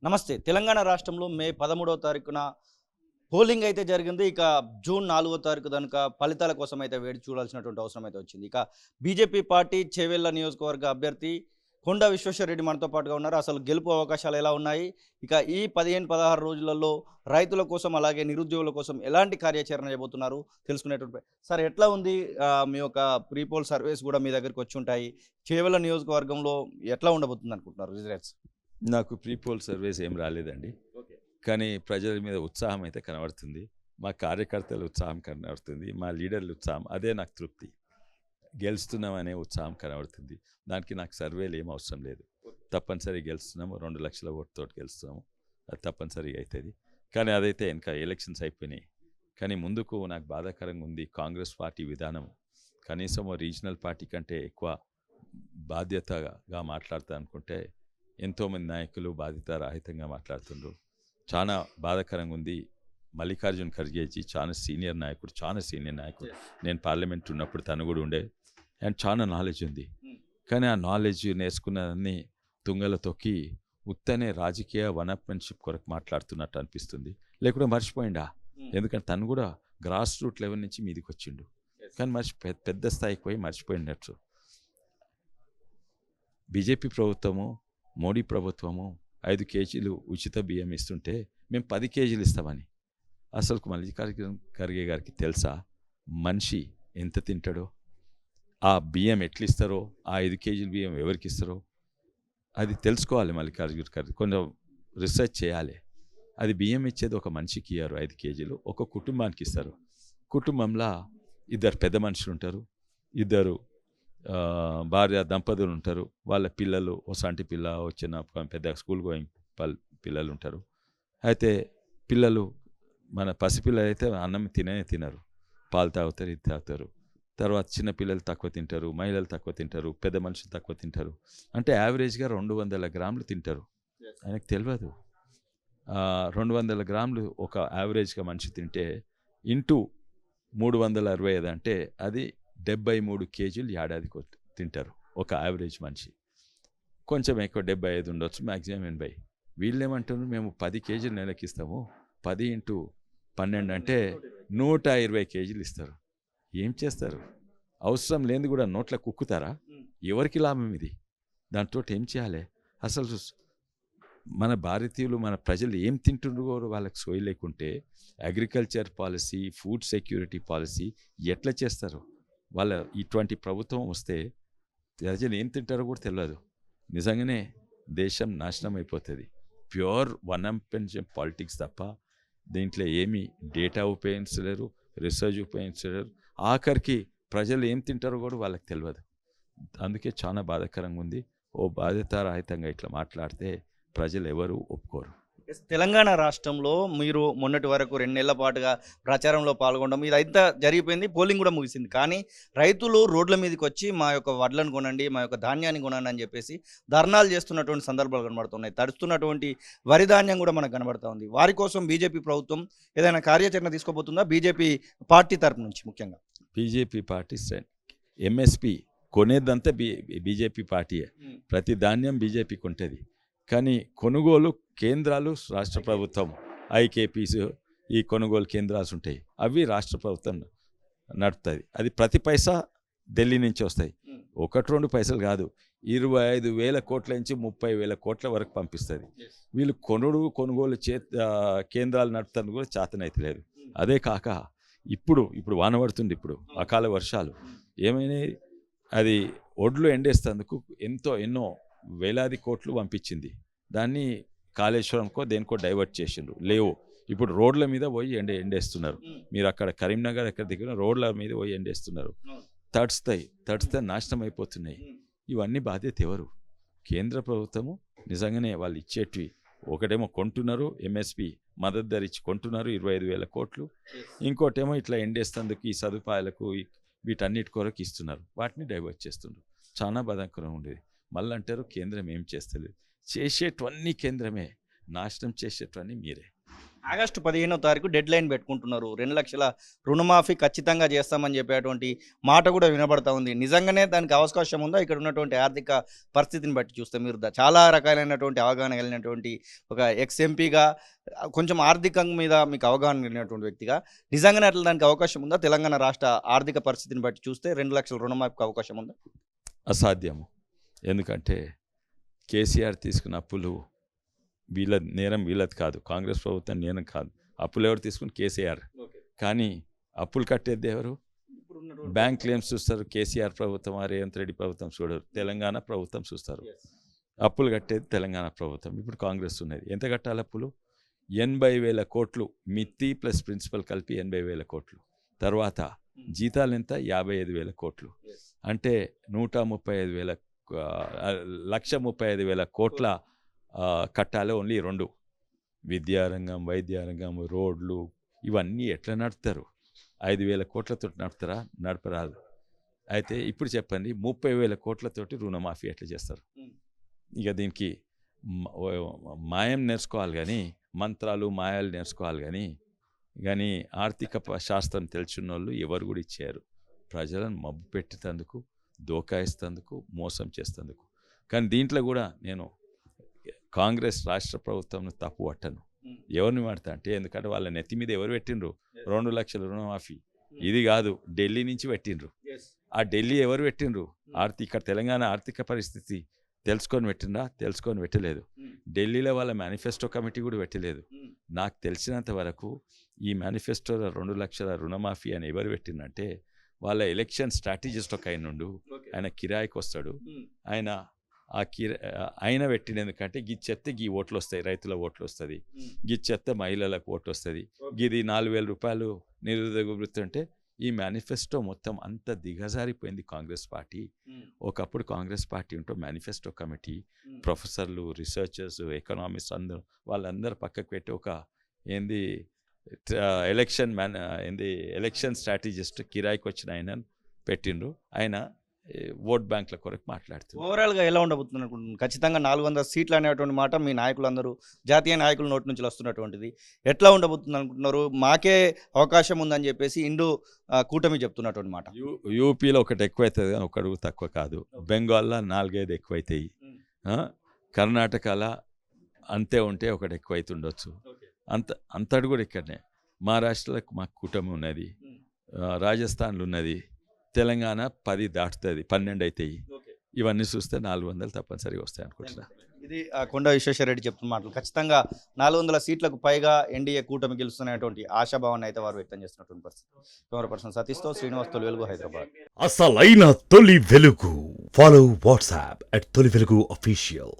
నమస్తే. తెలంగాణ రాష్ట్రంలో మే 13వ తారీఖున పోలింగ్ అయితే జరిగింది. ఇక జూన్ 4వ తారీఖు గనుక ఫలితాల కోసం అయితే వేచి చూడాల్సినటువంటి అవసరం అయితే వచ్చింది. ఇక బీజేపీ పార్టీ చేవెళ్ల నియోజకవర్గ అభ్యర్థి కొండా విశ్వేశ్వరరెడ్డి మనతో పాటుగా ఉన్నారు. అసలు గెలుపు అవకాశాలు ఎలా ఉన్నాయి? ఇక ఈ 15, 16 రోజులలో రైతుల కోసం అలాగే నిరుద్యోగుల కోసం ఎలాంటి కార్యాచరణ చేయబోతున్నారు తెలుసుకునేటువంటి సార్ ఎట్లా ఉంది? మీ యొక్క ప్రీ పోల్ సర్వేస్ కూడా మీ దగ్గరికి వచ్చి ఉంటాయి. చేవెళ్ల నియోజకవర్గంలో ఎట్లా ఉండబోతుంది అనుకుంటున్నారు రిజల్ట్స్? నాకు ప్రీ పోల్ సర్వేస్ ఏం రాలేదండి. కానీ ప్రజల మీద ఉత్సాహం అయితే కనబడుతుంది. మా కార్యకర్తల ఉత్సాహం కనబడుతుంది. మా లీడర్ల ఉత్సాహం, అదే నాకు తృప్తి. గెలుస్తున్నామనే ఉత్సాహం కనబడుతుంది. దానికి నాకు సర్వేలు ఏం అవసరం లేదు. తప్పనిసరి గెలుస్తున్నాము. 2 లక్షల ఓటుతో గెలుస్తున్నాము. అది తప్పనిసరిగా అవుతుంది. కానీ అదైతే ఇంకా ఎలక్షన్స్ అయిపోయినాయి. కానీ ముందుకు నాకు బాధాకరంగా ఉంది కాంగ్రెస్ పార్టీ విధానం. కనీసం రీజనల్ పార్టీ కంటే ఎక్కువ బాధ్యతగా మాట్లాడతా అనుకుంటే ఎంతోమంది నాయకులు బాధ్యతారాహితంగా మాట్లాడుతుండ్రు. చాలా బాధాకరంగా ఉంది. మల్లికార్జున్ ఖర్గేజీ చాలా సీనియర్ నాయకుడు. నేను పార్లమెంట్ ఉన్నప్పుడు తను కూడా ఉండే. అండ్ చాలా నాలెడ్జ్ ఉంది. కానీ ఆ నాలెడ్జ్ నేర్చుకున్నదాన్ని తుంగలో తొక్కి ఉత్తనే రాజకీయ వనప్మెన్షిప్ కొరకు మాట్లాడుతున్నట్టు అనిపిస్తుంది. లేకుంటే మర్చిపోయిండా? ఎందుకంటే తను కూడా గ్రాస్ రూట్ లెవెల్ నుంచి మీదికి వచ్చిండు. కానీ పెద్ద స్థాయికి పోయి మర్చిపోయినట్టు. బీజేపీ ప్రభుత్వము, మోడీ ప్రభుత్వము 5 కేజీలు ఉచిత బియ్యం ఇస్తుంటే మేము 10 కేజీలు ఇస్తామని. అసలు మల్లికార్జున ఖర్గే గారికి తెలుసా మనిషి ఎంత తింటాడో, ఆ బియ్యం ఎట్లు ఇస్తారో, ఆ 5 కేజీల బియ్యం ఎవరికి ఇస్తారో అది తెలుసుకోవాలి. మల్లికార్జున ఖర్గే కొంచెం రీసెర్చ్ చేయాలి. అది బియ్యం ఇచ్చేది ఒక మనిషికి ఇయ్యారు 5 కేజీలు, ఒక కుటుంబానికి ఇస్తారు. కుటుంబంలో 2 పెద్ద మనుషులు ఉంటారు, 2 భార్య దంపతులు ఉంటారు, వాళ్ళ పిల్లలు, ఓ సంటి పిల్ల, ఓ చిన్న పెద్ద స్కూల్ గోయింగ్ పిల్లలు ఉంటారు. అయితే పిల్లలు, మన పసిపిల్లలు అయితే అన్నం తినరు, పాలు తాగుతారు, ఇది తాగుతారు. తర్వాత చిన్న పిల్లలు తక్కువ తింటారు, మహిళలు తక్కువ తింటారు, పెద్ద మనుషులు తక్కువ తింటారు. అంటే యావరేజ్గా 200 గ్రాములు తింటారు. ఆయనకు తెలియదు 200 గ్రాములు ఒక యావరేజ్గా మనిషి తింటే ఇంటూ 365 అంటే అది 73 కేజీలు ఏడాదికి తింటారు ఒక యావరేజ్ మనిషి. కొంచెం ఎక్కువ 75 ఉండొచ్చు, మ్యాక్సిమం 80. వీళ్ళు ఏమంటారు, మేము 10 కేజీలు నెలకి ఇస్తాము, 10 ఇంటూ 12 అంటే 120 కేజీలు ఇస్తారు. ఏం చేస్తారు? అవసరం లేనిది కూడా నోట్ల కుక్కుతారా? ఎవరికి లాభం ఇది? దాంతో ఏం చేయాలి? అసలు మన భారతీయులు, మన ప్రజలు ఏం తింటున్నారో వాళ్ళకి సోయి లేకుంటే agriculture policy, food security policy ఎట్లా చేస్తారు? వాళ్ళ ఇటువంటి ప్రభుత్వం వస్తే ప్రజలు ఏం తింటారో కూడా తెలియదు. నిజంగానే దేశం నాశనం అయిపోతుంది. ప్యూర్ వనంపెన్షన్ పాలిటిక్స్ తప్ప దీంట్లో ఏమీ డేటా ఉపయోగించలేరు, రీసెర్చ్ ఉపయోగించలేరు. ఆఖరికి ప్రజలు ఏం తింటారో కూడా వాళ్ళకి తెలియదు. అందుకే చాలా బాధాకరంగా ఉంది. ఓ బాధ్యతారహితంగా ఇట్లా మాట్లాడితే ప్రజలు ఎవరు ఒప్పుకోరు. తెలంగాణ రాష్ట్రంలో మీరు మొన్నటి వరకు 2 నెలల పాటుగా ప్రచారంలో పాల్గొనడం ఇదంతా జరిగిపోయింది. పోలింగ్ కూడా ముగిసింది. కానీ రైతులు రోడ్ల మీదకి వచ్చి మా యొక్క వడ్లను కొనండి, మా యొక్క ధాన్యాన్ని కొనండి అని చెప్పేసి ధర్నాలు చేస్తున్నటువంటి సందర్భాలు కనబడుతున్నాయి. తడుస్తున్నటువంటి వరి ధాన్యం కూడా మనకు కనబడుతూ ఉంది. వారి కోసం బీజేపీ ప్రభుత్వం ఏదైనా కార్యాచరణ తీసుకోబోతుందా? బీజేపీ పార్టీ తరపు నుంచి ముఖ్యంగా బీజేపీ పార్టీ ఎంఎస్పి కొనేదంతా బీజేపీ పార్టీయే. ప్రతి ధాన్యం బీజేపీకి ఉంటుంది. కానీ కొనుగోలు కేంద్రాలు రాష్ట్ర ప్రభుత్వం, ఐకేపీస్, ఈ కొనుగోలు కేంద్రాలు ఉంటాయి, అవి రాష్ట్ర ప్రభుత్వం నడుపుతుంది. అది ప్రతి పైసా ఢిల్లీ నుంచి వస్తాయి. 1-2 పైసలు కాదు, 25,000 కోట్ల నుంచి 30,000 కోట్ల వరకు పంపిస్తుంది. వీళ్ళు కొనుగోలు కేంద్రాలు నడుపుతాను కూడా చేతనైతే లేదు. అదే కాక ఇప్పుడు వాన పడుతుంది, ఇప్పుడు అకాల వర్షాలు ఏమైనా అది ఒడ్లు ఎండేస్తేందుకు ఎన్నో వేలాది కోట్లు పంపించింది. దాన్ని కాళేశ్వరంకో దేనికో డైవర్ట్ చేసిండ్రు. లేవు, ఇప్పుడు రోడ్ల మీద పోయి ఎండేస్తున్నారు. మీరు అక్కడ కరీంనగర్ ఎక్కడ దగ్గర రోడ్ల మీద పోయి ఎండేస్తున్నారు. తడిస్తే నాశనం అయిపోతున్నాయి. ఇవన్నీ బాధ్యత ఎవరు? కేంద్ర ప్రభుత్వము. నిజంగానే వాళ్ళు ఇచ్చేటివి ఒకటేమో కొంటున్నారు, ఎంఎస్పి మద్దతు ధర ఇచ్చి కొంటున్నారు 25,000 కోట్లు. ఇంకోటేమో ఇట్లా ఎండేస్తేందుకు ఈ సదుపాయాలకు వీటన్నిటి కొరకు ఇస్తున్నారు, వాటిని డైవర్ట్ చేస్తున్నారు. చాలా బాధాకరం ఉండేది. మళ్ళీ అంటారు కేంద్రం ఏం చేస్తలేదు. చేసేటివన్నీ కేంద్రమే, నాశనం చేసేటివన్నీ మీరే. ఆగస్టు 15వ తారీఖు డెడ్ లైన్ పెట్టుకుంటున్నారు. 2 లక్షల రుణమాఫీ ఖచ్చితంగా చేస్తామని చెప్పేటువంటి మాట కూడా వినబడతా ఉంది. నిజంగానే దానికి అవకాశం ఉందా? ఇక్కడ ఉన్నటువంటి ఆర్థిక పరిస్థితిని బట్టి చూస్తే మీరు చాలా రకాలైనటువంటి అవగాహన కలిగినటువంటి ఒక ఎక్స్ ఎంపీగా కొంచెం ఆర్థికం మీద మీకు అవగాహన కలిగినటువంటి వ్యక్తిగా నిజంగానే అట్లా దానికి అవకాశం ఉందా? తెలంగాణ రాష్ట్ర ఆర్థిక పరిస్థితిని బట్టి చూస్తే 2 లక్షల రుణమాఫీకి అవకాశం ఉందా? అసాధ్యము. ఎందుకంటే కేసీఆర్ తీసుకున్న అప్పులు వీళ్ళ నేరం వీళ్ళది కాదు, కాంగ్రెస్ ప్రభుత్వం నేరం కాదు. అప్పులు ఎవరు తీసుకుని? కేసీఆర్. కానీ అప్పులు కట్టేది ఎవరు? బ్యాంక్ క్లెయిమ్స్ చూస్తారు కేసీఆర్ ప్రభుత్వం, రేవంత్ రెడ్డి ప్రభుత్వం చూడరు, తెలంగాణ ప్రభుత్వం చూస్తారు. అప్పులు కట్టేది తెలంగాణ ప్రభుత్వం. ఇప్పుడు కాంగ్రెస్ ఉన్నది. ఎంత కట్టాలి అప్పులు? 80,000 కోట్లు మిత్తి ప్లస్ ప్రిన్సిపల్ కలిపి 80,000 కోట్లు. తర్వాత జీతాలు ఎంత? 55,000 కోట్లు. అంటే 135,000 1,35,000 కోట్ల కట్టాలి. ఓన్లీ 2 విద్యారంగం, వైద్యారంగం, రోడ్లు ఇవన్నీ ఎట్లా నడుపుతారు? 5,000 కోట్లతో నడుపుతారా? నడపరాదు. అయితే ఇప్పుడు చెప్పండి, 30,000 కోట్లతోటి రుణమాఫీ ఎట్లా చేస్తారు? ఇక దీనికి మాయం నేర్చుకోవాలి కానీ, మంత్రాలు మాయాలు నేర్చుకోవాలి కానీ ఆర్థిక శాస్త్రం తెలిసిన వాళ్ళు ఎవరు కూడా ఇచ్చారు. ప్రజలను మబ్బు పెట్టేందుకు, దోకాయిస్తేందుకు, మోసం చేస్తేందుకు. కానీ దీంట్లో కూడా నేను కాంగ్రెస్ రాష్ట్ర ప్రభుత్వం తప్పు పట్టను. ఎవరిని పడతా అంటే, ఎందుకంటే వాళ్ళ నెత్తి మీద ఎవరు పెట్టిండ్రు? 2 లక్షల రుణమాఫీ. ఇది కాదు, ఢిల్లీ నుంచి పెట్టిండ్రు. ఆ ఢిల్లీ ఎవరు పెట్టిండ్రు? తెలంగాణ ఆర్థిక పరిస్థితి తెలుసుకొని పెట్టిండ్రా? తెలుసుకొని పెట్టలేదు. ఢిల్లీలో వాళ్ళ మేనిఫెస్టో కమిటీ కూడా పెట్టలేదు. నాకు తెలిసినంత వరకు ఈ మేనిఫెస్టోలో 2 లక్షల రుణమాఫీ అని ఎవరు పెట్టిందంటే, వాళ్ళ ఎలక్షన్ స్ట్రాటజిస్ట్ ఒక ఆయన ఉండు, ఆయన కిరాయికి వస్తాడు. ఆయన పెట్టిన ఎందుకంటే గీ చెత్త గీ ఓట్లు వస్తాయి, రైతుల ఓట్లు వస్తుంది, గీ చెత్త మహిళలకు ఓట్లు వస్తుంది, గిది 4,000 రూపాయలు నిరుద్యోగ వృత్తి అంటే ఈ మేనిఫెస్టో మొత్తం అంత దిగజారిపోయింది కాంగ్రెస్ పార్టీ. ఒకప్పుడు కాంగ్రెస్ పార్టీ ఉంటూ మేనిఫెస్టో కమిటీ, ప్రొఫెసర్లు, రీసెర్చర్స్, ఎకనామిస్ట్ వాళ్ళందరూ పక్కకు పెట్టి ఒక ఎలక్షన్ స్ట్రాటజిస్ట్ కిరాయికి వచ్చిన ఆయన పెట్టిండ్రు. ఆయన ఓట్ బ్యాంక్ల కొరకు మాట్లాడుతున్నారు. ఓవరాల్గా ఎలా ఉండబోతుంది అనుకుంటున్నాను? ఖచ్చితంగా 400 సీట్లు అనేటువంటి మాట మీ నాయకులందరూ, జాతీయ నాయకుల నోటి నుంచి వస్తున్నటువంటిది ఎట్లా ఉండబోతుంది అనుకుంటున్నారు? మాకే అవకాశం ఉందని చెప్పేసి కూటమి చెప్తున్నటువంటి మాట. యూపీలో ఒకటి ఎక్కువైతుంది కానీ ఒకటి తక్కువ కాదు. బెంగాల్లో 4-5 ఎక్కువైతాయి. కర్ణాటకలో అంతే ఉంటే ఒకటి ఎక్కువైతుండొచ్చు. అంతటి కూడా ఇక్కడనే. మహారాష్ట్రలో మాకు కూటమి ఉన్నది, రాజస్థాన్లో ఉన్నది, తెలంగాణ 10 దాటుతుంది, 12 అవుతాయి. ఇవన్నీ చూస్తే 400 తప్పనిసరిగా వస్తాయి అనుకుంటున్నా. ఇది కొండా విశ్వేశ్వరరెడ్డి చెప్తున్న మాటలు. ఖచ్చితంగా 400 సీట్లకు పైగా ఎన్డీఏ కూటమి గెలుస్తున్నటువంటి ఆశాభావాన్ని అయితే వారు వ్యక్తం చేస్తున్నటువంటి పరిస్థితి. కెమెరా పర్సన్ సతీష్తో శ్రీనివాస్, తొలి వెలుగు, హైదరాబాద్. అసలైన తొలి వెలుగు. ఫాలో వాట్సాప్ @తొలి వెలుగు అఫీషియల్.